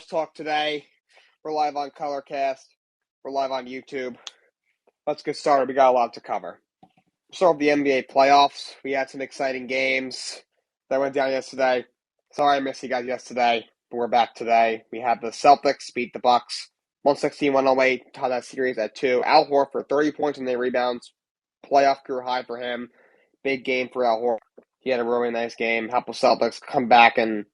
talk today. We're live on Colorcast. We're live on YouTube. Let's get started. We got a lot to cover. Start with the NBA playoffs. We had some exciting games that went down yesterday. Sorry I missed you guys yesterday, but we're back today. We have the Celtics beat the Bucks 116-108, tie that series at 2. Al Horford, 30 points and 8 rebounds. Playoff career high for him. Big game for Al Horford. He had a really nice game. Helped the Celtics come back and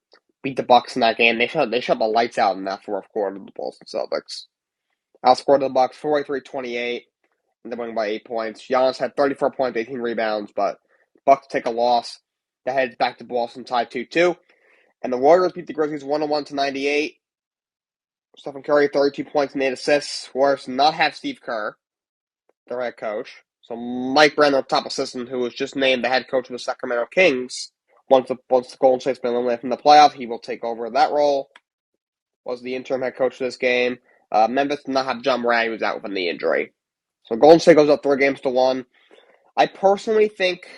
beat the Bucks in that game. They shut the lights out in that fourth quarter of the Boston Celtics. Outscored the Bucks 43-28, and they're winning by 8 points. Giannis had 34 points, 18 rebounds, but Bucks take a loss. They head back to Boston, tied 2-2. And the Warriors beat the Grizzlies 101-98. Stephen Curry, 32 points and 8 assists. Warriors did not have Steve Kerr, their head coach. So Mike Brown, their top assistant, who was just named the head coach of the Sacramento Kings, once the Golden State's been eliminated from the playoff, he will take over that role. Was the interim head coach of this game. Memphis did not have John Morant, who was out with a knee injury. So Golden State goes up 3-1. I personally think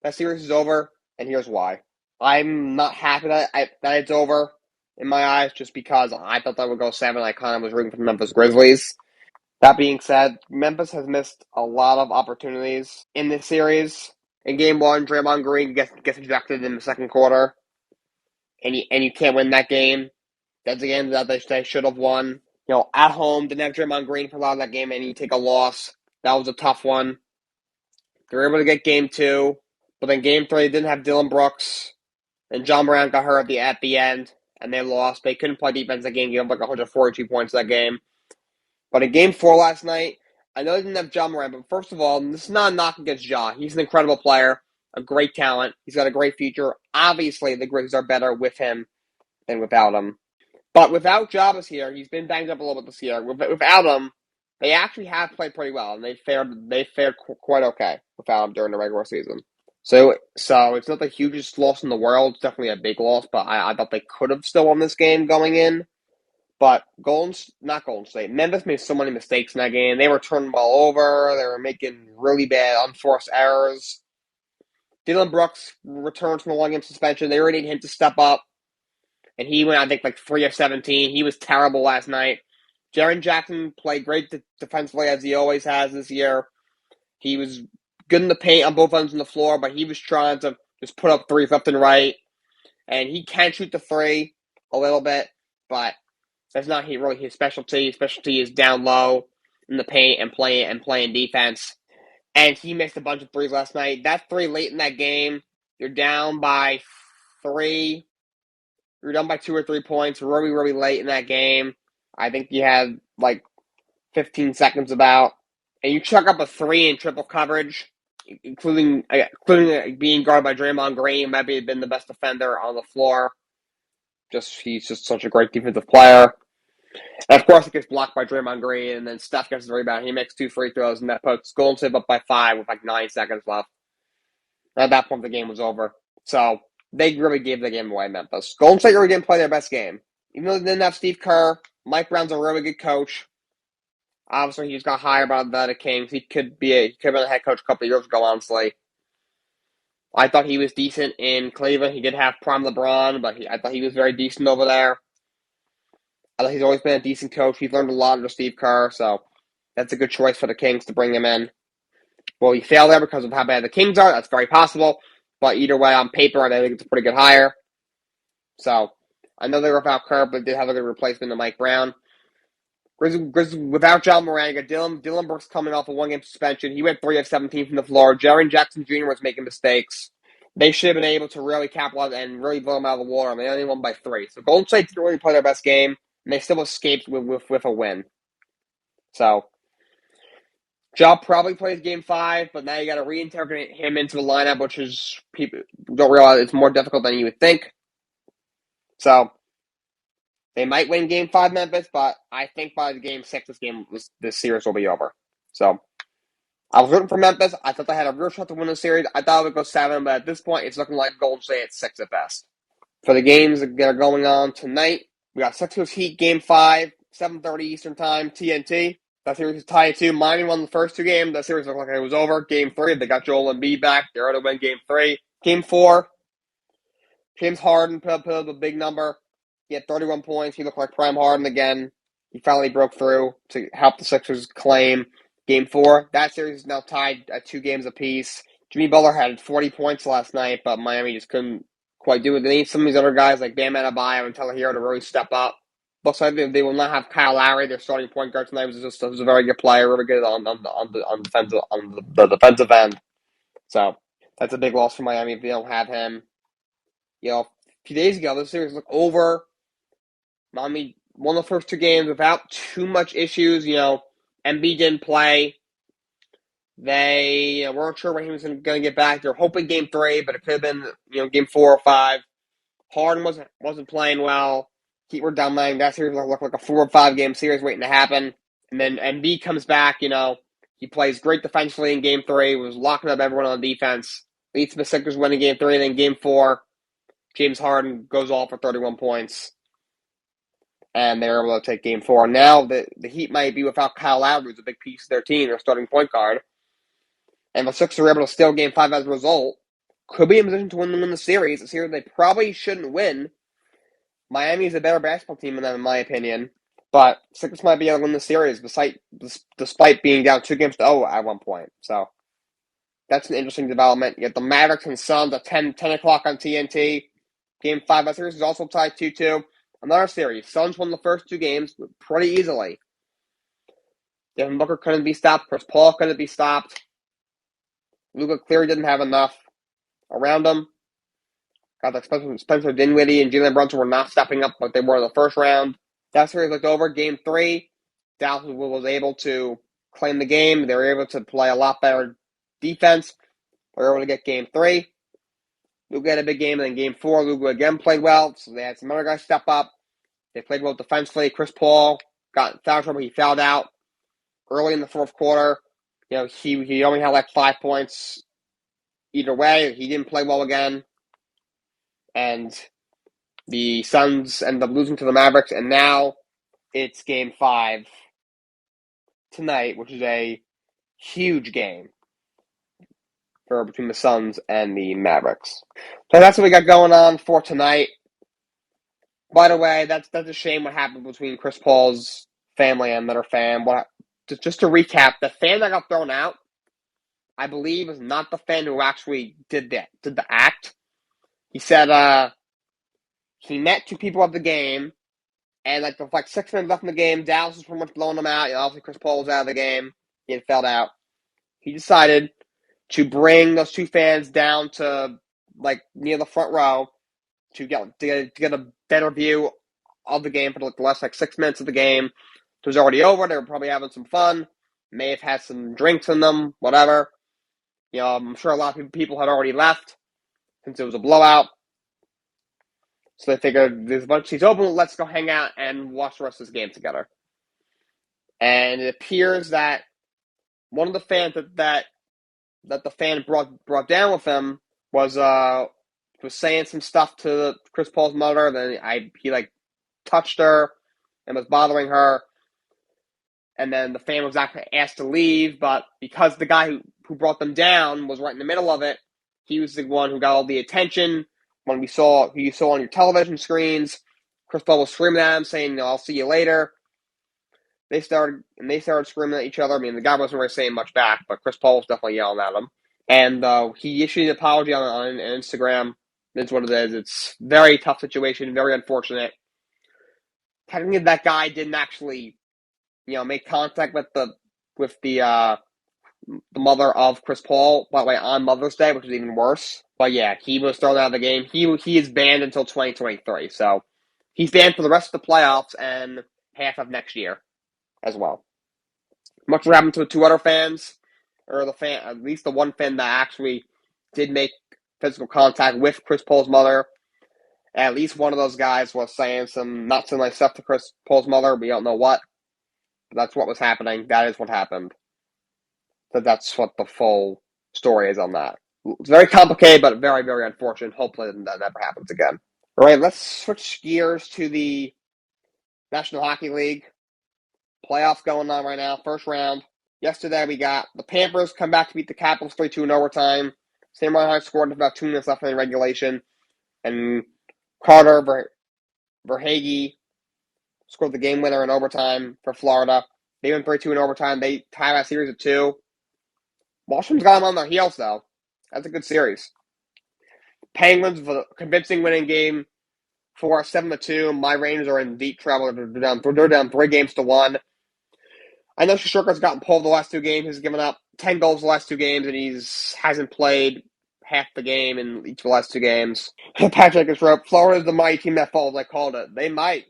that series is over, and here's why. I'm not happy that it's over in my eyes, just because I thought that would go 7. I kind of was rooting for the Memphis Grizzlies. That being said, Memphis has missed a lot of opportunities in this series. In Game 1, Draymond Green gets ejected in the second quarter, and you can't win that game. That's a game that they should have won. At home, didn't have Draymond Green for a lot of that game, and you take a loss. That was a tough one. They were able to get Game 2, but then Game 3 didn't have Dylan Brooks, and John Morant got hurt at the end, and they lost. They couldn't play defense that game, gave up like 142 points that game. But in Game 4 last night, I know they didn't have John Morant, but first of all, this is not a knock against Ja. He's an incredible player, a great talent. He's got a great future. Obviously, the Grizzlies are better with him than without him. But without Ja this year, he's been banged up a little bit this year. Without him, they actually have played pretty well, and they fared quite okay without him during the regular season. So it's not the hugest loss in the world. It's definitely a big loss, but I thought they could have still won this game going in. But not Golden State. Memphis made so many mistakes in that game. They were turning the ball over. They were making really bad, unforced errors. Dylan Brooks returned from a one-game suspension. They already needed him to step up. And he went, I think, like 3 of 17. He was terrible last night. Jaren Jackson played great defensively, as he always has this year. He was good in the paint on both ends of the floor, but he was trying to just put up threes left and right. And he can shoot the three a little bit, but that's not really his specialty. His specialty is down low in the paint and playing defense. And he missed a bunch of threes last night. That three late in that game, you're down by 3. You're down by 2 or 3 points really, really late in that game. I think you had like 15 seconds about. And you chuck up a 3 in triple coverage, including being guarded by Draymond Green. Might have been the best defender on the floor. He's just such a great defensive player. And of course, it gets blocked by Draymond Green, and then Steph gets the rebound. He makes 2 free throws, and that puts Golden State up by 5 with like 9 seconds left. At that point, the game was over. So they really gave the game away, Memphis. Golden State really didn't play their best game. Even though they didn't have Steve Kerr, Mike Brown's a really good coach. Obviously, he just got hired by the Kings. He could have been a head coach a couple of years ago, honestly. I thought he was decent in Cleveland. He did have prime LeBron, but I thought he was very decent over there. I thought he's always been a decent coach. He's learned a lot under Steve Kerr, so that's a good choice for the Kings to bring him in. Well, he failed there because of how bad the Kings are. That's very possible. But either way, on paper, I think it's a pretty good hire. So, I know they were without Kerr, but they did have a good replacement to Mike Brown. Grizzlies without John Morant, you got Dylan Brooks coming off a one-game suspension. He went 3 of 17 from the floor. Jaren Jackson Jr. was making mistakes. They should have been able to really capitalize and really blow them out of the water, and they only won by 3. So Golden State didn't really play their best game, and they still escaped with a win. So, Ja probably plays Game 5, but now you got to reintegrate him into the lineup, which is people don't realize it's more difficult than you would think. So, they might win Game 5, Memphis, but I think by Game 6, this series will be over. So, I was rooting for Memphis. I thought they had a real shot to win the series. I thought it would go 7, but at this point, it's looking like Golden State at 6 at best. For the games that are going on tonight, we got Sixers Heat Game 5, 7:30 Eastern Time, TNT. That series is tied at 2. Miami won the first 2 games. That series looked like it was over. Game 3, they got Joel Embiid back. They're going to win Game 3. Game 4, James Harden put up a big number. He had 31 points. He looked like prime Harden again. He finally broke through to help the Sixers claim Game 4. That series is now tied at 2 games apiece. Jimmy Butler had 40 points last night, but Miami just couldn't quite do it. They need some of these other guys like Bam Adebayo and Tyler Hero to really step up. Looks like they will not have Kyle Lowry, their starting point guard tonight. Was a very good player, really good on the defensive end. So that's a big loss for Miami if they don't have him. A few days ago, this series looked over. Miami won the first 2 games without too much issues. Embiid didn't play. They weren't sure when he was going to get back. They were hoping Game 3, but it could have been Game 4 or 5. Harden wasn't playing well. Heat were dominating. That series looked like a 4 or 5 game series waiting to happen. And then Embiid comes back. He plays great defensively in Game 3. Was locking up everyone on defense. Leads the Sixers winning Game 3. Then Game 4, James Harden goes off for 31 points. And they're able to take Game 4. Now the Heat might be without Kyle Lowry, who's a big piece of their team, their starting point guard. And the Sixers are able to steal Game 5 as a result. Could be in position to win the series. A series they probably shouldn't win. Miami is a better basketball team than them, in my opinion. But Sixers might be able to win the series despite being down 2-0 at one point. So that's an interesting development. You have the Mavericks and Suns at 10 o'clock on TNT. Game 5 of that series is also tied 2-2. Another series. Suns won the first 2 games pretty easily. Devin Booker couldn't be stopped. Chris Paul couldn't be stopped. Luka clearly didn't have enough around him. Got like Spencer Dinwiddie and Jalen Brunson were not stepping up like they were in the first round. That series looked over. Game 3, Dallas was able to claim the game. They were able to play a lot better defense. They were able to get Game 3. Luka had a big game, and then Game 4, Luka again played well. So they had some other guys step up. They played well defensively. Chris Paul got in foul trouble. He fouled out early in the fourth quarter. He only had like 5 points either way. He didn't play well again. And the Suns end up losing to the Mavericks. And now it's Game 5 tonight, which is a huge game between the Suns and the Mavericks. So that's what we got going on for tonight. By the way, that's a shame what happened between Chris Paul's family and another fan. Just to recap, the fan that got thrown out, I believe, is not the fan who actually did the act. He said he met 2 people at the game, and like 6 minutes left in the game, Dallas was pretty much blowing them out. Obviously Chris Paul was out of the game. He had fouled out. He decided to bring those 2 fans down to near the front row to get a better view of the game for the last 6 minutes of the game. It was already over. They were probably having some fun. May have had some drinks in them, whatever. I'm sure a lot of people had already left since it was a blowout. So they figured there's a bunch of seats open. Let's go hang out and watch the rest of this game together. And it appears that one of the fans that the fan brought down with him was saying some stuff to Chris Paul's mother. Then he touched her and was bothering her. And then the fan was actually asked to leave, but because the guy who brought them down was right in the middle of it, he was the one who got all the attention. When who you saw on your television screens, Chris Paul was screaming at him, saying, "I'll see you later." They started screaming at each other. I mean, the guy wasn't really saying much back, but Chris Paul was definitely yelling at him. And he issued an apology on Instagram. That's what it is. It's a very tough situation, very unfortunate. Technically, that guy didn't actually make contact with the mother of Chris Paul, by the way, on Mother's Day, which is even worse. But yeah, he was thrown out of the game. He is banned until 2023, so he's banned for the rest of the playoffs and half of next year as well. Much what happened to the 2 other fans, or at least the one fan that actually did make physical contact with Chris Paul's mother. At least one of those guys was saying some not so nice stuff to Chris Paul's mother. We don't know what. That's what was happening. That is what happened. So that's what the full story is on that. It's very complicated, but very, very unfortunate. Hopefully that never happens again. All right, let's switch gears to the National Hockey League. Playoffs going on right now. First round. Yesterday we got the Panthers come back to beat the Capitals 3-2 in overtime. Sam Reinhart scored with about 2 minutes left in regulation. And Carter Verhage scored the game winner in overtime for Florida. They went 3-2 in overtime. They tied that series at 2. Washington's got them on their heels, though. That's a good series. Penguins with a convincing winning game for 7-2. My Rangers are in deep trouble. They're down 3-1. I know Shesterkin's gotten pulled the last 2 games. He's given up 10 goals the last 2 games, and hasn't played half the game in each of the last 2 games. Patrick is right. Florida's the mighty team that falls. I called it. They might.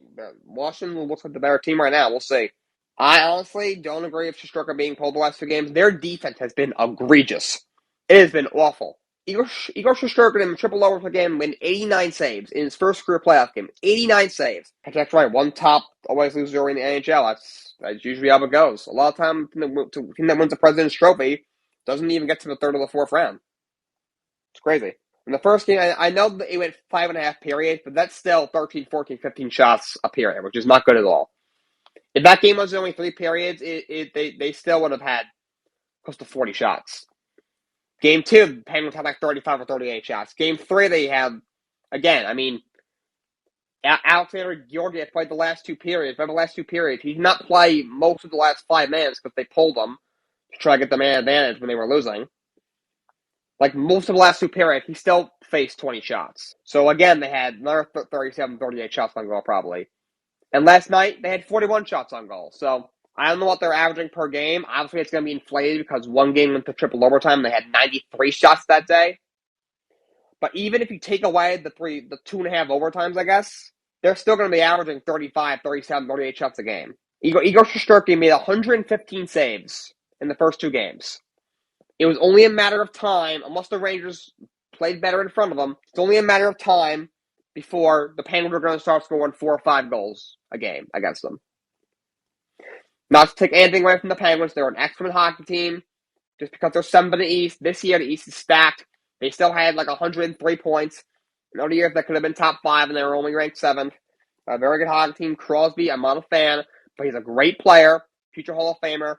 Washington looks like the better team right now. We'll see. I honestly don't agree with Shesterkin being pulled the last 2 games. Their defense has been egregious. It has been awful. Igor Shesterkin in the triple overtime game win 89 saves in his first career playoff game. 89 saves. That's right. One top always loser in the NHL. That's usually how it goes. A lot of time, the team that wins the President's Trophy doesn't even get to the third or the fourth round. It's crazy. In the first game, I know that it went 5.5 periods, but that's still 13, 14, 15 shots a period, which is not good at all. If that game was only 3 periods, they still would have had close to 40 shots. Game 2, the Penguins had like 35 or 38 shots. Game 3, they had, again, Alexander Georgiev played the last 2 periods. By the last 2 periods, he did not play most of the last 5 minutes because they pulled him to try to get the man advantage when they were losing. Like, most of the last 2 periods, he still faced 20 shots. So, again, they had another 37, 38 shots on goal, probably. And last night, they had 41 shots on goal. So, I don't know what they're averaging per game. Obviously, it's going to be inflated because one game went to triple overtime. They had 93 shots that day. But even if you take away the 2.5 overtimes, I guess, they're still going to be averaging 35, 37, 38 shots a game. Igor Shesterkin made 115 saves in the first 2 games. It was only a matter of time, unless the Rangers played better in front of them, it's only a matter of time before the Penguins are going to start scoring 4 or 5 goals a game against them. Not to take anything away from the Penguins, they're an excellent hockey team. Just because they're 7th in the East, this year the East is stacked. They still had like 103 points. In other years, that could have been top 5, and they were only ranked 7th. A very good hockey team. Crosby, I'm not a fan, but he's a great player, future Hall of Famer.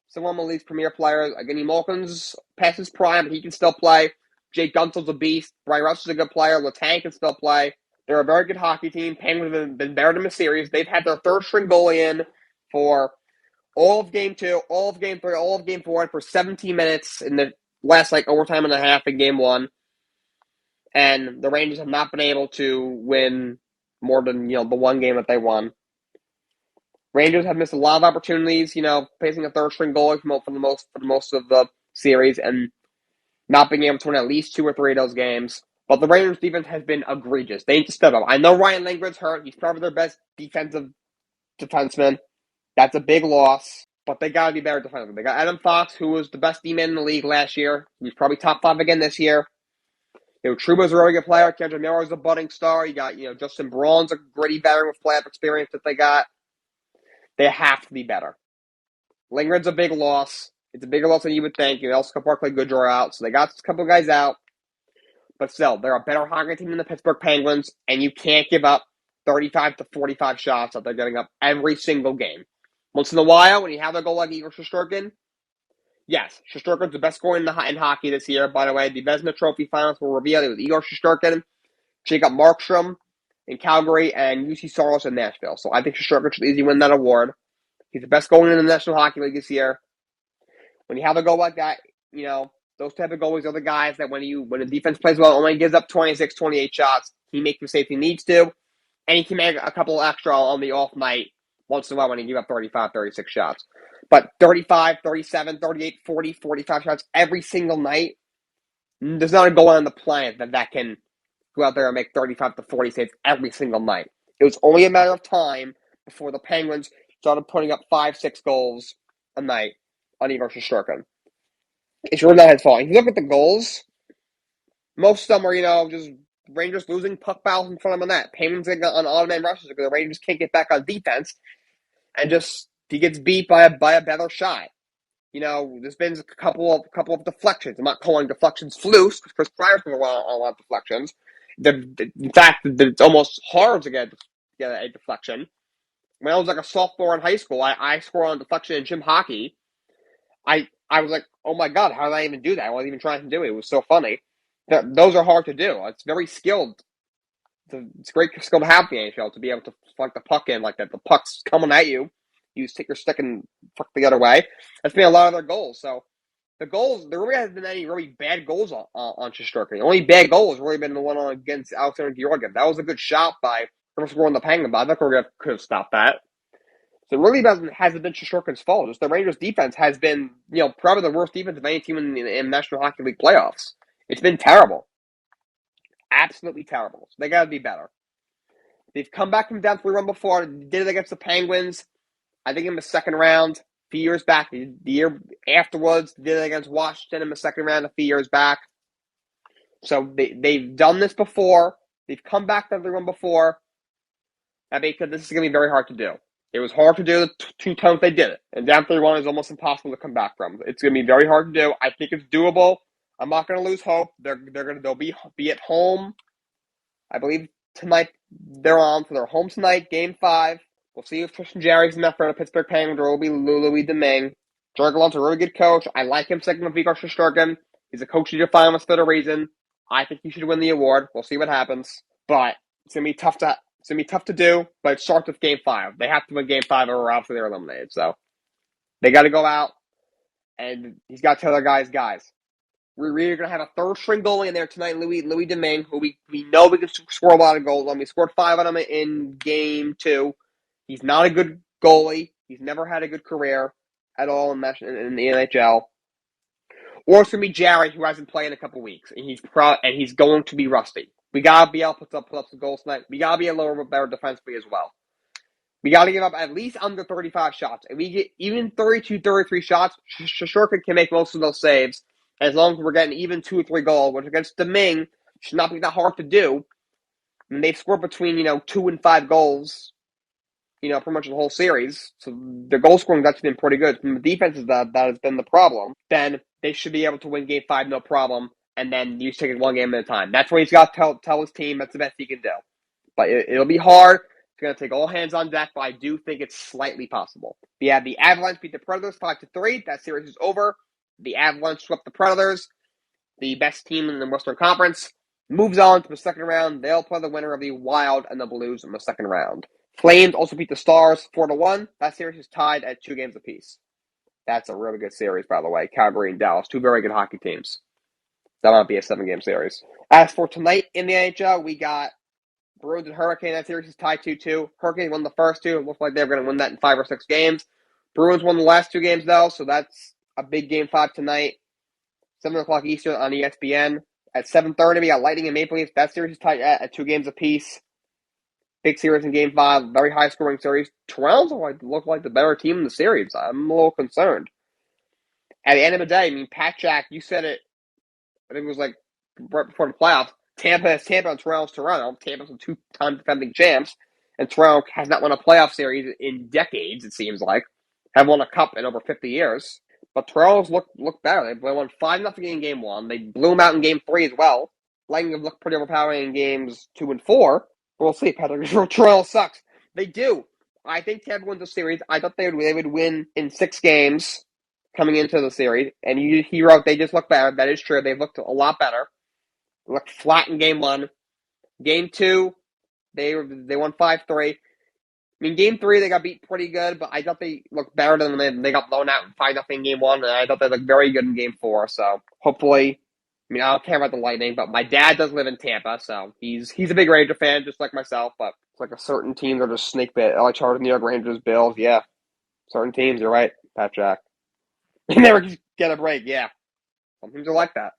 Still one of the league's premier players. Again, Malkin's past his prime, but he can still play. Jake Gunsel's a beast. Brian Russell's a good player. Letang can still play. They're a very good hockey team. Penguins have been better than the series. They've had their third string goalie in for all of Game 2, all of Game 3, all of Game 4, and for 17 minutes in the last overtime and a half in Game 1. And the Rangers have not been able to win more than the one game that they won. Rangers have missed a lot of opportunities, facing a third string goalie for the most of the series and not being able to win at least 2 or 3 of those games. But the Rangers defense has been egregious. They need to step up. I know Ryan Lindgren's hurt. He's probably their best defensive defenseman. That's a big loss, but they got to be better defensively. They got Adam Fox, who was the best D-man in the league last year. He's probably top 5 again this year. Trouba's a really good player. Kendra Miller's a budding star. You got, Justin Braun's a gritty veteran with playoff experience that they got. They have to be better. Lindgren's a big loss. It's a bigger loss than you would think. Also, Barclay Goodrow are out, so they got a couple of guys out. But still, they're a better hockey team than the Pittsburgh Penguins, and you can't give up 35 to 45 shots that they're getting up every single game. Once in a while, when you have a goal like Igor Shesterkin, yes, Shesterkin's the best scorer in hockey this year. By the way, the Vezina Trophy finals were revealed. It was Igor Shesterkin, Jacob Markstrom in Calgary, and UC Soros in Nashville. So I think Shesterkin should easily win that award. He's the best goalie in the National Hockey League this year. When you have a goal like that, those type of goalies are the guys that when the defense plays well, only gives up 26, 28 shots, he makes the mistakes he needs to, and he can make a couple extra on the off night once in a while when he gives up 35, 36 shots. But 35, 37, 38, 40, 45 shots every single night, there's not a goal on the planet that can go out there and make 35 to 40 saves every single night. It was only a matter of time before the Penguins started putting up 5, 6 goals a night on Igor Shesterkin. It's really not his fault. If you look at the goals, most of them were, just Rangers losing puck battles in front of the net. Penguins on automatic rushes because the Rangers can't get back on defense, and just he gets beat by a better shot. There's been a couple of deflections. I'm not calling deflections flukes because Chris Pryor's going to run a lot of deflections. In fact, it's almost hard to get a deflection. When I was like a sophomore in high school, I scored on deflection in gym hockey. I was like, oh my God, how did I even do that? I wasn't even trying to do it. It was so funny. Those are hard to do. It's very skilled it's a great skill to have in the NHL to be able to flank the puck in like that. The puck's coming at you. You just take your stick and fuck the other way. That's been a lot of their goals. So there really hasn't been any really bad goals on Shesterkin. The only bad goal has really been the one against Alexander Georgiev. That was a good shot by first scoring the Penguin, but I think Georgiev could have stopped that. So it really hasn't been Shesterkin's fault. Just the Rangers' defense has been, probably the worst defense of any team in National Hockey League playoffs. It's been terrible. Absolutely terrible. So they got to be better. They've come back from down 3-1 before. They did it against the Penguins. I think in the second round, a few years back. The year afterwards, they did it against Washington in the second round a few years back. So they've done this before. They've come back from 3-1 before. That makes it, this is going to be very hard to do. It was hard to do the two times they did it. And down 3-1 is almost impossible to come back from. It's going to be very hard to do. I think it's doable. I'm not going to lose hope. They'll be at home. I believe tonight they're on, so they're home tonight, Game 5. We'll see if Tristan Jarry's in that for the Pittsburgh Penguins, or it will be Louis Domingue. Jorgelon's a really good coach. I like him second with Igor Shesterkin. He's a coach you define us for a reason. I think he should win the award. We'll see what happens. But it's gonna be tough to do, but it starts with Game 5. They have to win Game 5 or else they're eliminated. So they gotta go out and he's gotta tell their guys. We're going to have a third string goalie in there tonight, Louis Domingue, who we know we can score a lot of goals on. We scored 5 on him in Game 2. He's not a good goalie. He's never had a good career at all in the NHL. Or it's going to be Jarry, who hasn't played in a couple weeks, and he's going to be rusty. We got to be able to put up some goals tonight. We got to be a little bit better defensively as well. We got to give up at least under 35 shots. If we get even 32, 33 shots, Shesterkin can make most of those saves. As long as we're getting even 2 or 3 goals, which against Domingue should not be that hard to do. And they've scored between, 2 and 5 goals, pretty much the whole series. So the goal scoring has actually been pretty good. From the defense, that has been the problem. Then they should be able to win Game 5 no problem. And then you just take it one game at a time. That's what he's got to tell his team. That's the best he can do. But it'll be hard. It's going to take all hands on deck, but I do think it's slightly possible. Yeah, the Avalanche beat the Predators 5-3. That series is over. The Avalanche swept the Predators, the best team in the Western Conference. Moves on to the second round. They'll play the winner of the Wild and the Blues in the second round. Flames also beat the Stars 4-1. That series is tied at 2 games apiece. That's a really good series, by the way. Calgary and Dallas, 2 very good hockey teams. That might be a 7-game series. As for tonight in the NHL, we got Bruins and Hurricane. That series is tied 2-2. Hurricane won the first 2. It looked like they were going to win that in 5 or 6 games. Bruins won the last 2 games, though, so that's a big Game 5 tonight. 7 o'clock Eastern on ESPN. At 7:30, we got Lightning and Maple Leafs. That series is tied at 2 games apiece. Big series in Game 5. Very high-scoring series. Toronto look like the better team in the series. I'm a little concerned. At the end of the day, Pat Jack, you said it, I think it was like right before the playoffs, Tampa is Tampa and Toronto's Toronto. Tampa's a 2-time defending champs, and Toronto has not won a playoff series in decades, it seems like. Have won a cup in over 50 years. But Toronto's look better. They won 5-0 in Game 1. They blew them out in Game 3 as well. Lightning have looked pretty overpowering in Games 2 and 4. We'll see, Patrick. Toronto sucks. They do. I think Tampa wins the series. I thought they would win in 6 games coming into the series. And he wrote they just look better. That is true. They've looked a lot better. They looked flat in Game 1. Game 2, they won 5-3. Game 3, they got beat pretty good, but I thought they looked better than they got blown out 5-0 in Game 1, and I thought they looked very good in Game 4, so hopefully, I don't care about the Lightning, but my dad does live in Tampa, so he's a big Ranger fan, just like myself, but it's like a certain team that are just snake bit. LA Chargers, New York Rangers, Bills, yeah. Certain teams, you're right, Pat Jack. They never get a break, yeah. Some teams are like that.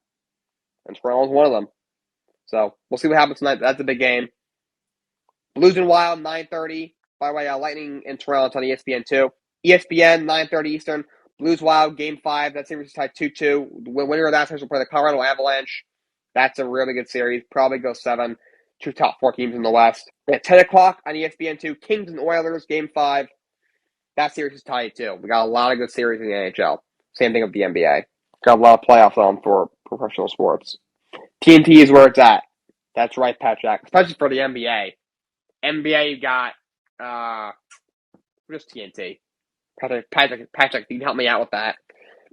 And Toronto's one of them. So, we'll see what happens tonight. That's a big game. Blues and Wild, 9:30. By the way, Lightning and Toronto on ESPN2. ESPN, 9:30 Eastern. Blues Wild, Game 5. That series is tied 2-2. The winner of that series will play the Colorado Avalanche. That's a really good series. Probably go 7. 2 top 4 teams in the West. At 10 o'clock on ESPN2, Kings and Oilers, Game 5. That series is tied too. We got a lot of good series in the NHL. Same thing with the NBA. Got a lot of playoffs on for professional sports. TNT is where it's at. That's right, Pat Jack. Especially for the NBA. NBA, you got just TNT. Patrick, you can help me out with that.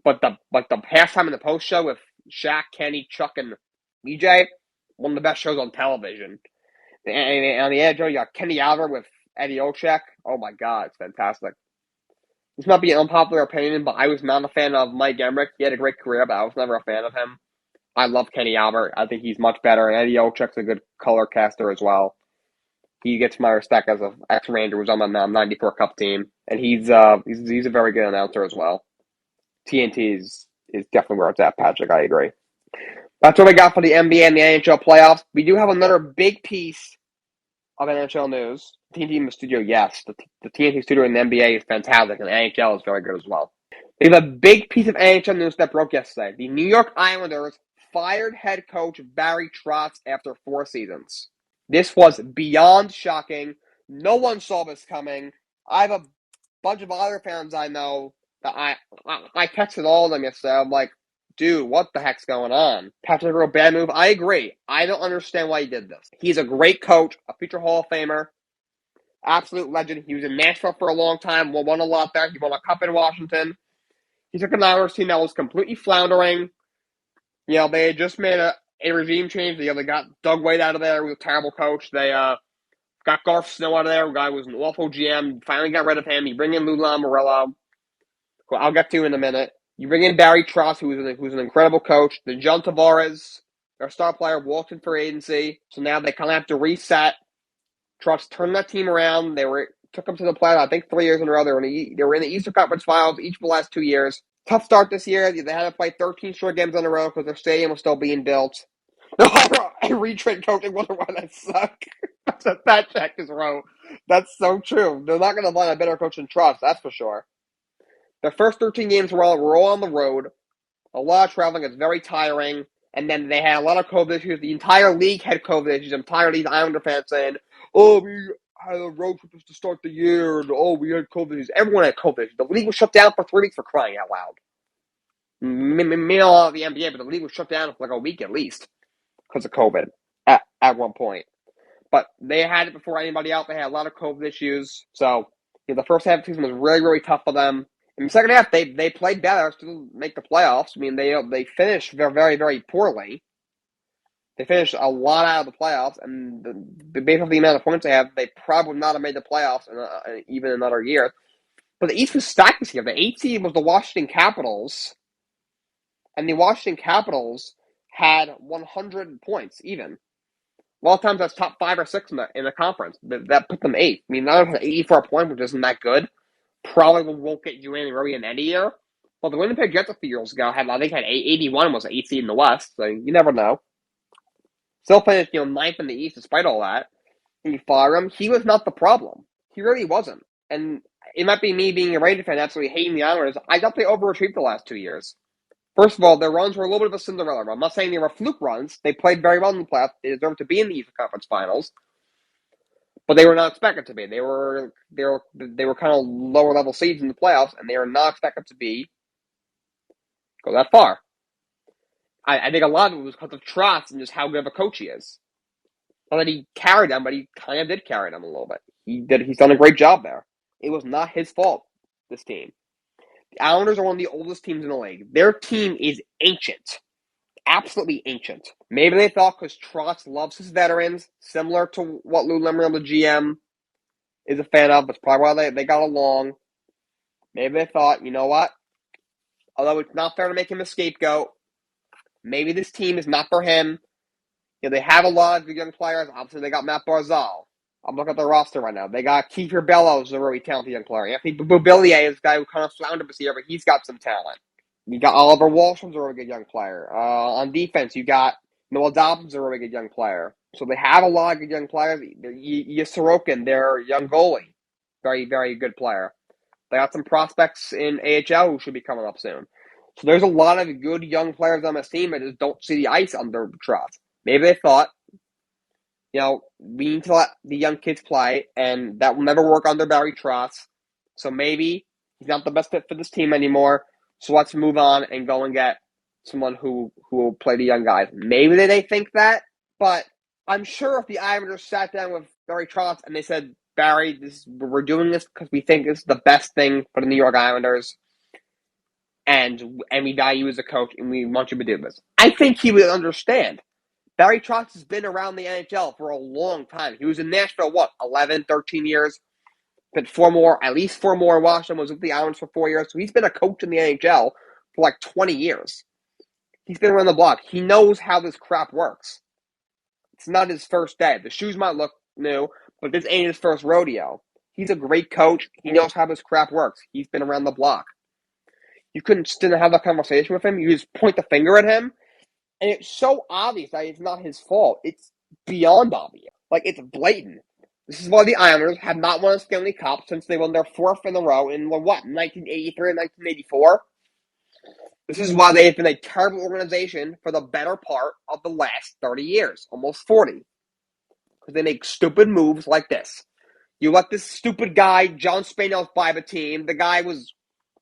But the halftime and the post show with Shaq, Kenny, Chuck, and EJ, one of the best shows on television. And on the edge, you got Kenny Albert with Eddie Olczyk. Oh my God, it's fantastic. This might be an unpopular opinion, but I was not a fan of Mike Emmerich. He had a great career, but I was never a fan of him. I love Kenny Albert. I think he's much better, and Eddie Olczyk's a good color caster as well. He gets my respect as an ex-Ranger who's on the '94 Cup team, and he's a very good announcer as well. TNT is definitely where it's at, Patrick. I agree. That's what we got for the NBA and the NHL playoffs. We do have another big piece of NHL news. TNT in the studio, yes. The TNT studio in the NBA is fantastic, and the NHL is very good as well. We have a big piece of NHL news that broke yesterday. The New York Islanders fired head coach Barry Trotz after 4 seasons. This was beyond shocking. No one saw this coming. I have a bunch of other fans I know that I texted all of them yesterday. I'm like, dude, what the heck's going on? Patrick wrote bad move. I agree. I don't understand why he did this. He's a great coach, a future Hall of Famer, absolute legend. He was in Nashville for a long time, won a lot there. He won a cup in Washington. He took an Irish team that was completely floundering. They had just made a regime change. They got Doug Wade out of there. He was a terrible coach. They got Garth Snow out of there. The guy was an awful GM. Finally got rid of him. You bring in Lou Lamoriello, who I'll get to in a minute. You bring in Barry Trotz, who's an incredible coach. Then John Tavares, their star player, walked in for agency. So now they kind of have to reset. Trotz turned that team around. Took them to the playoffs, I think 3 years in a row. They were in the Eastern Conference Finals each of the last 2 years. Tough start this year. They had to play 13 short games in a row because their stadium was still being built. No, I retrained coaching wonder why that suck. That check is wrong. That's so true. They're not going to find a better coach than Trotz, that's for sure. Their first 13 games were all on the road. A lot of traveling. It's very tiring. And then they had a lot of COVID issues. The entire league had COVID issues. I'm tired of these Islander fans saying, oh, we had a road trip to start the year, and we had COVID issues. Everyone had COVID issues. The league was shut down for 3 weeks for crying out loud. Meanwhile, the NBA, but the league was shut down for like a week at least because of COVID at one point. But they had it before anybody else. They had a lot of COVID issues. So the first half of the season was really, really tough for them. In the second half, they played better to make the playoffs. I mean, they finished very, very, very poorly. They finished a lot out of the playoffs, and based on the amount of points they have, they probably would not have made the playoffs in even another year. But the East was stacked this year. The 8th seed was the Washington Capitals, and the Washington Capitals had 100 points even. A lot of times that's top 5 or 6 in the conference. That put them 8th. I mean, not 84 points, which isn't that good. Probably won't get you anywhere in any year. Well, the Winnipeg Jets a few years ago had 81 was the 8th seed in the West, so you never know. Still finished 9th in the East despite all that. And you fire him. He was not the problem. He really wasn't. And it might be me being a Rangers fan absolutely hating the Islanders. I thought they overachieved the last 2 years. First of all, their runs were a little bit of a Cinderella run. I'm not saying they were fluke runs. They played very well in the playoffs. They deserved to be in the Eastern Conference Finals. But they were not expected to be. They were kind of lower level seeds in the playoffs, and they were not expected to go that far. I think a lot of it was because of Trotz and just how good of a coach he is. Not that he carried them, but he kind of did carry them a little bit. He's done a great job there. It was not his fault, this team. The Islanders are one of the oldest teams in the league. Their team is ancient. Absolutely ancient. Maybe they thought because Trotz loves his veterans, similar to what Lou Lamoriello, the GM, is a fan of. That's probably why they got along. Maybe they thought, you know what? Although it's not fair to make him a scapegoat, maybe this team is not for him. They have a lot of good young players. Obviously, they got Matt Barzal. I'm looking at the roster right now. They got Kiefer Bellows, a really talented young player. Anthony Beauvillier is a guy who kind of floundered this year, but he's got some talent. You got Oliver Wahlstrom's a really good young player. On defense, you got Noah Dobbins, a really good young player. So they have a lot of good young players. Sorokin, their young goalie, very, very good player. They got some prospects in AHL who should be coming up soon. So there's a lot of good young players on this team that just don't see the ice under Trotz. Maybe they thought, we need to let the young kids play, and that will never work under Barry Trotz. So maybe he's not the best fit for this team anymore. So let's move on and go and get someone who will play the young guys. Maybe they think that, but I'm sure if the Islanders sat down with Barry Trotz and they said, Barry, we're doing this because we think it's the best thing for the New York Islanders, and we value you as a coach, and we want you to do this. I think he would understand. Barry Trotz has been around the NHL for a long time. He was in Nashville, 11, 13 years? Been at least 4 more in Washington, was with the Islanders for 4 years. So he's been a coach in the NHL for like 20 years. He's been around the block. He knows how this crap works. It's not his first day. The shoes might look new, but this ain't his first rodeo. He's a great coach. He knows how this crap works. He's been around the block. You couldn't sit and have that conversation with him. You just point the finger at him, and it's so obvious that it's not his fault. It's beyond obvious. Like, it's blatant. This is why the Islanders have not won a Stanley Cup since they won their 4th in a row in, 1983 and 1984? This is why they have been a terrible organization for the better part of the last 30 years, almost 40. Because they make stupid moves like this. You let this stupid guy, John Spanos, buy the team. The guy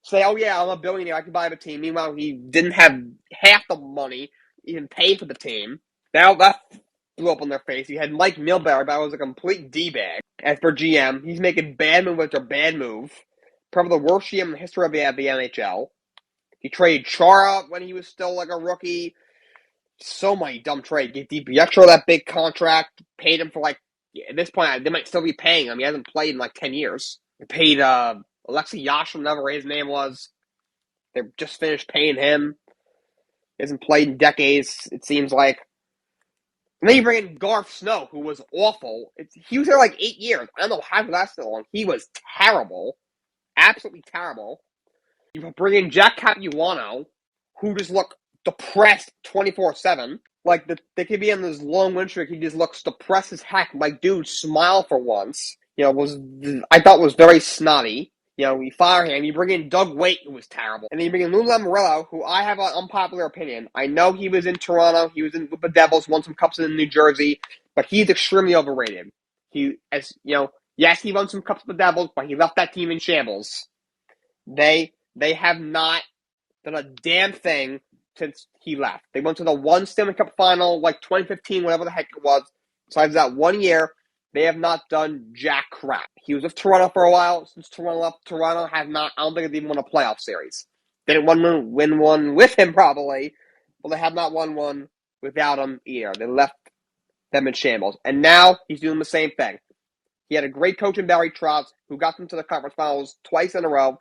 say, oh yeah, I'm a billionaire, I can buy the team. Meanwhile, he didn't have half the money even pay for the team. Now that blew up on their face. You had Mike Milbury, but I was a complete D-bag. As for GM, he's making bad move after bad move. Probably the worst GM in the history of the NHL. He traded Chara when he was still like a rookie. So many dumb trades. Gave DiPietro that big contract. Paid him for at this point, they might still be paying him. He hasn't played in like 10 years. They paid Alexei Yashin, whatever his name was. They just finished paying him. He hasn't played in decades, it seems like. And then you bring in Garth Snow, who was awful. He was there like 8 years. I don't know how he lasted so long. He was terrible. Absolutely terrible. You bring in Jack Capuano, who just looked depressed 24/7. Like, they could be on this long win streak. He just looks depressed as heck. Like, dude, smile for once. I thought was very snotty. We fire him. You bring in Doug Waite, who was terrible. And then you bring in Lou Lamoriello, who I have an unpopular opinion. I know he was in Toronto. He was with the Devils, won some cups in New Jersey. But he's extremely overrated. Yes, he won some cups with the Devils, but he left that team in shambles. They have not done a damn thing since he left. They went to the one Stanley Cup final, like 2015, whatever the heck it was. Besides that 1 year, they have not done jack crap. He was with Toronto for a while. Since Toronto left, Toronto have not, I don't think they've even won a playoff series. They didn't win one with him, probably, but they have not won one without him either. They left them in shambles. And now he's doing the same thing. He had a great coach in Barry Trotz, who got them to the conference finals twice in a row.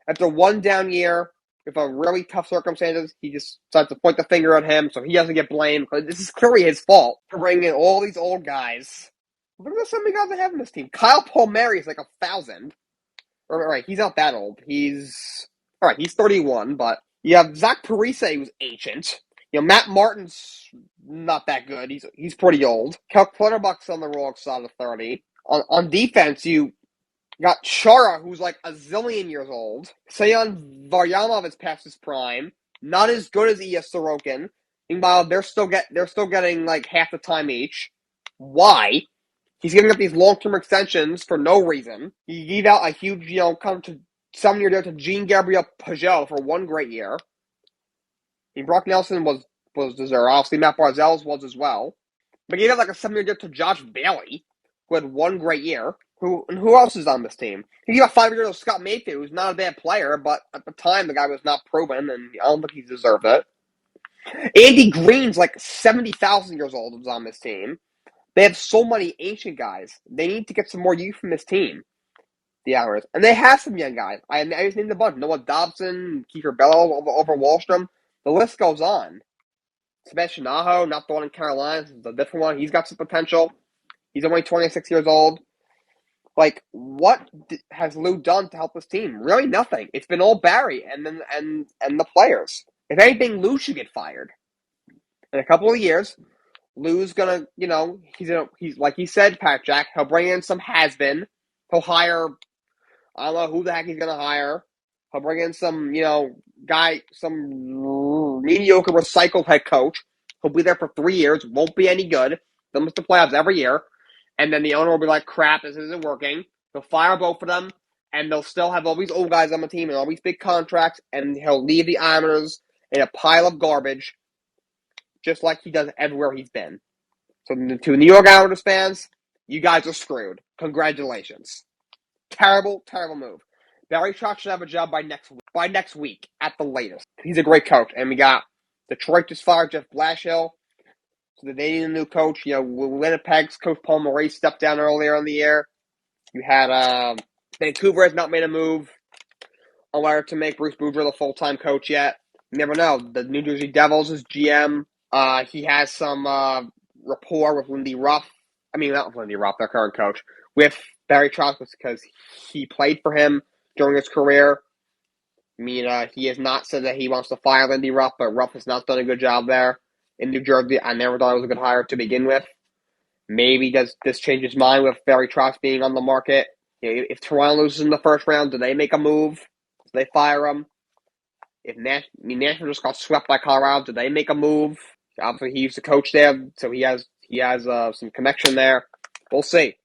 After one down year, with a really tough circumstances, he just decides to point the finger at him so he doesn't get blamed. Because this is clearly his fault for bringing in all these old guys. Look at some of the guys they have in this team. Kyle Palmieri is like 1,000. Right, he's not that old. He's 31, but you have Zach Parise, who's ancient. Matt Martin's not that good. He's pretty old. Cal Clutterbuck's on the wrong side of 30. On defense, you got Chara, who's like a zillion years old. Sayan Varlamov is past his prime. Not as good as Ilya Sorokin. Meanwhile, they're still getting like half the time each. Why? He's giving up these long-term extensions for no reason. He gave out a huge, come to 7-year deal to Jean-Gabriel Pageau for 1 great year. Brock Nelson was deserved. Obviously, Matt Barzell was as well. But he gave out like a 7-year deal to Josh Bailey, who had 1 great year. Who else is on this team? He got 5 years of Scott Mayfield, who's not a bad player, but at the time the guy was not proven, and I don't think he deserved it. Andy Green's like 70,000 years old, who's on this team. They have so many ancient guys. They need to get some more youth from this team, the Islanders. And they have some young guys. I just named a bunch. Noah Dobson, Kiefer Bellows over Wallstrom. The list goes on. Sebastian Aho, not the one in Carolina. This is a different one. He's got some potential. He's only 26 years old. Like, what has Lou done to help this team? Really nothing. It's been all Barry and the players. If anything, Lou should get fired. In a couple of years, Lou's gonna, he's like he said, Pat Jack, he'll bring in some has-been. He'll hire, I don't know who the heck he's gonna hire. He'll bring in some, some mediocre recycled head coach. He'll be there for 3 years, won't be any good. They'll miss the playoffs every year. And then the owner will be like, crap, this isn't working. He'll fire both of them, and they'll still have all these old guys on the team and all these big contracts, and he'll leave the Islanders in a pile of garbage, just like he does everywhere he's been. So to New York Islanders fans, you guys are screwed. Congratulations. Terrible, terrible move. Barry Trotz should have a job by next week at the latest. He's a great coach, and we got Detroit just fired Jeff Blashill. they need a new coach. Winnipeg's coach Paul Maurice stepped down earlier in the year. You had Vancouver has not made a move on whether to make Bruce Boudreau the full-time coach yet. You never know. The New Jersey Devils is GM. He has some rapport with Lindy Ruff. I mean, not with Lindy Ruff, their current coach, with Barry Trotz because he played for him during his career. I mean, he has not said that he wants to fire Lindy Ruff, but Ruff has not done a good job there in New Jersey. I never thought it was a good hire to begin with. Maybe does this change his mind with Barry Trotz being on the market? If Toronto loses in the first round, do they make a move? Do they fire him? If Nashville just got swept by Colorado, do they make a move? Obviously, he used to coach there, so he has some connection there. We'll see.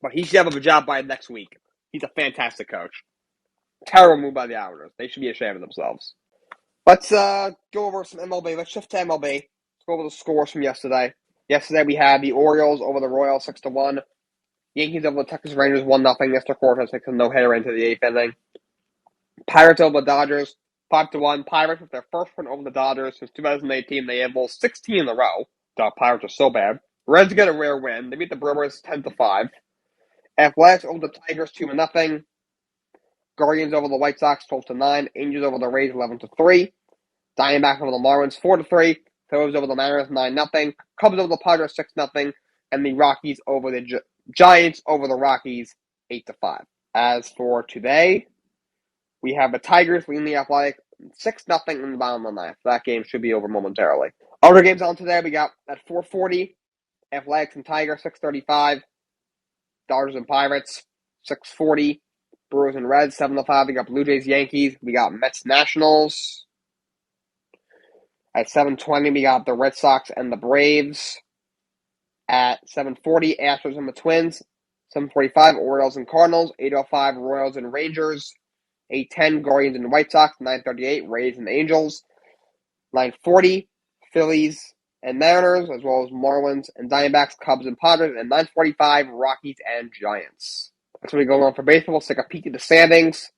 But he should have a job by next week. He's a fantastic coach. Terrible move by the Islanders. They should be ashamed of themselves. Let's go over some MLB. Let's shift to MLB. Let's go over the scores from yesterday. Yesterday we had the Orioles over the Royals 6-1. Yankees over the Texas Rangers 1-0. Mr. Cortez takes a no-hitter into the 8th inning. Pirates over the Dodgers 5-1. Pirates with their first win over the Dodgers since 2018. They have lost 16 in a row. The Pirates are so bad. Reds get a rare win. They beat the Brewers 10-5. Athletics over the Tigers 2-0. Guardians over the White Sox 12-9. Angels over the Rays 11-3. Diamondbacks over the Marlins 4-3. Phillies over the Mariners 9-0. Cubs over the Padres 6-0. And the Rockies over the Giants over the Rockies 8-5. As for today, we have the Tigers leading the Athletics 6-0 in the bottom of the ninth. That game should be over momentarily. Other games on today, we got at 4:40, Athletics and Tigers 6:35. Dodgers and Pirates 6:40. Brewers and Reds 7-5. We got Blue Jays Yankees. We got Mets Nationals. At 7:20, we got the Red Sox and the Braves. At 7:40, Astros and the Twins. 7:45, Orioles and Cardinals. 8:05, Royals and Rangers. 8:10, Guardians and White Sox. 9:38, Rays and Angels. 9:40, Phillies and Mariners, as well as Marlins and Diamondbacks, Cubs and Padres. And 9:45, Rockies and Giants. That's what we go on for baseball. Let's take a peek at the standings.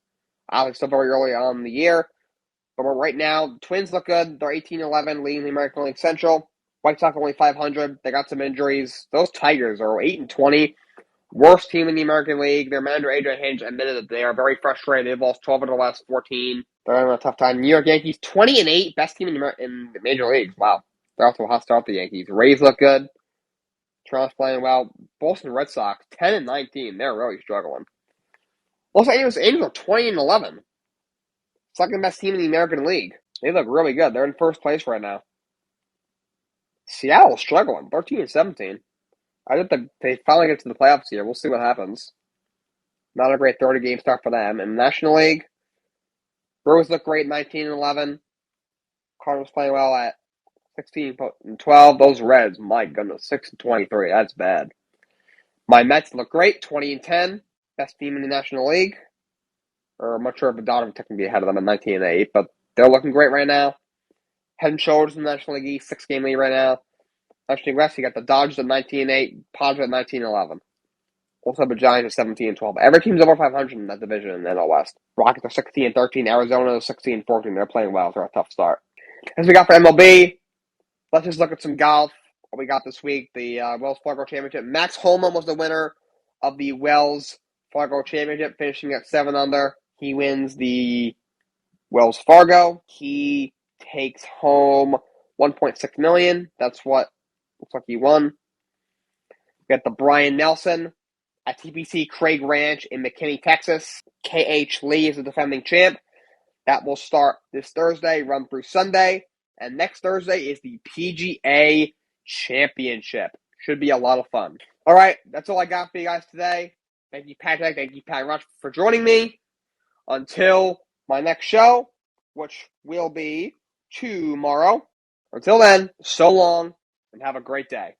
Obviously, still very early on in the year. But right now, the Twins look good. They're 18-11, leading the American League Central. White Sox only 500. They got some injuries. Those Tigers are 8-20. Worst team in the American League. Their manager, Adrian Hinge, admitted that they are very frustrated. They've lost 12 of the last 14. They're having a tough time. New York Yankees, 20-8. Best team in the Major Leagues. Wow. They're off to a hot start, the Yankees. Rays look good. Toronto's playing well. Boston Red Sox, 10-19. They're really struggling. Los Angeles Angels are 20-11. Second best team in the American League. They look really good. They're in first place right now. Seattle's struggling, 13-17. I think they finally get to the playoffs here. We'll see what happens. Not a great 30-game start for them. In the National League, Brewers look great, 19-11. Cardinals playing well at 16-12. Those Reds, my goodness, 6-23. That's bad. My Mets look great, 20-10. Best team in the National League. Or I'm not sure if the Dodgers can be ahead of them at 19-8, but they're looking great right now. Head and shoulders in the National League East, 6-game lead right now. National League West, you got the Dodgers at 19-8, Padres at 19-11. Also have the Giants at 17-12. Every team's over 500 in that division in the NL West. Rockets are 16-13, Arizona is 16-14. They're playing well for a tough start. As we got for MLB, let's just look at some golf. What we got this week, the Wells Fargo Championship. Max Homa was the winner of the Wells Fargo Championship, finishing at 7 under. He wins the Wells Fargo. He takes home $1.6 million. That's what looks like he won. We got the Brian Nelson at TPC Craig Ranch in McKinney, Texas. KH Lee is the defending champ. That will start this Thursday, run through Sunday. And next Thursday is the PGA Championship. Should be a lot of fun. All right, that's all I got for you guys today. Thank you, Patrick. Thank you, Pat Rush, for joining me. Until my next show, which will be tomorrow. Until then, so long and have a great day.